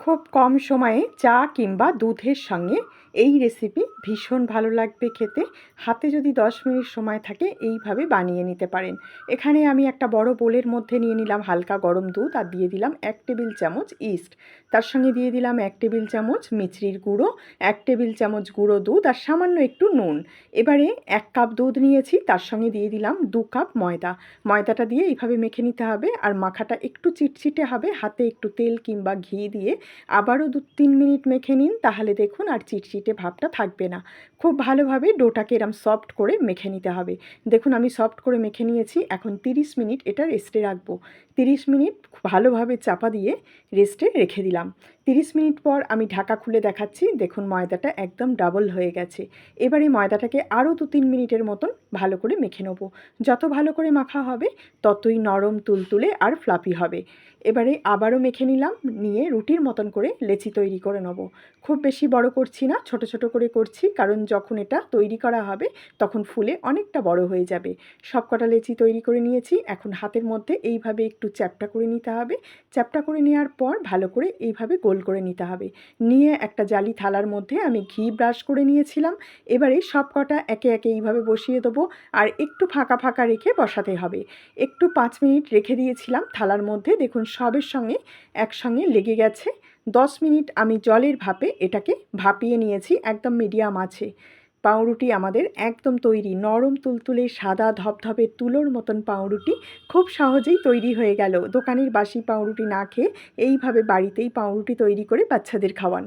খুব কম সময়ে চা কিংবা দুধের সঙ্গে এই রেসিপি ভীষণ ভালো লাগবে খেতে। হাতে যদি 10 মিনিট সময় থাকে এইভাবে বানিয়ে নিতে পারেন। এখানে আমি একটা বড় বোলের মধ্যে নিয়ে নিলাম হালকা গরম দুধ আর দিয়ে দিলাম 1 টেবিল চামচ ইস্ট। তার সঙ্গে দিয়ে দিলাম 1 টেবিল চামচ মিছরির গুঁড়ো, 1 টেবিল চামচ গুঁড়ো দুধ আর সামান্য একটু নুন। এবারে 1 কাপ দুধ নিয়েছি, তার সঙ্গে দিয়ে দিলাম 2 কাপ ময়দা। ময়দাটা দিয়ে এইভাবে মেখে নিতে হবে আর মাখাটা একটু চিটচিটে হবে। হাতে একটু তেল কিংবা ঘি দিয়ে আবারও 2-3 মিনিট মেখে নিন, তাহলে দেখুন আর চিটচিটে ভাবটা থাকবে না। খুব ভালোভাবে ডোটাকে এরম সফট করে মেখে নিতে হবে। দেখুন আমি সফট করে মেখে নিয়েছি। এখন 30 মিনিট এটা রেস্টে রাখবো। 30 মিনিট ভালোভাবে চাপা দিয়ে রেস্টে রেখে দিলাম। 30 মিনিট পর আমি ঢাকা খুলে দেখাচ্ছি। দেখুন ময়দাটা একদম ডাবল হয়ে গেছে। এবারে ময়দাটাকে আরও 2-3 মিনিটের মতন ভালো করে মেখে নেব। যত ভালো করে মাখা হবে ততই নরম তুলতুলে আর ফ্লাফি হবে। এবারে আবারও মেখে নিলাম, নিয়ে রুটির মতন করে লেচি তৈরি করে নেব। খুব বেশি বড় করছি না, ছোট ছোট করে করছি, কারণ যখন এটা তৈরি করা হবে তখন ফুলে অনেকটা বড় হয়ে যাবে। সবকটা লেচি তৈরি করে নিয়েছি। এখন হাতের মধ্যে এইভাবে একটু চ্যাপ্টা করে নিতে হবে। চ্যাপ্টা করে নেওয়ার পর ভালো করে এইভাবে গোল করে নিতে হবে। নিয়ে একটা জালি থালার মধ্যে আমি ঘি ব্রাশ করে নিয়েছিলাম। এবারে সবকটা একে একে এইভাবে বসিয়ে দেবো আর একটু ফাঁকা ফাঁকা রেখে বসাতে হবে। একটু 5 মিনিট রেখে দিয়েছিলাম থালার মধ্যে। দেখুন সবের সঙ্গে একসঙ্গে লেগে গেছে। 10 মিনিট আমি জলের ভাপে এটাকে ভাপিয়ে নিয়েছি একদম মিডিয়াম আঁচে। পাউরুটি আমাদের একদম তৈরি। নরম তুলতুলে সাদা ধবধবে তুলোর মতন পাউরুটি খুব সহজেই তৈরি হয়ে গেল। দোকানের বাসি পাউরুটি না খেয়ে এইভাবে বাড়িতেই পাউরুটি তৈরি করে বাচ্চাদের খাওয়ান।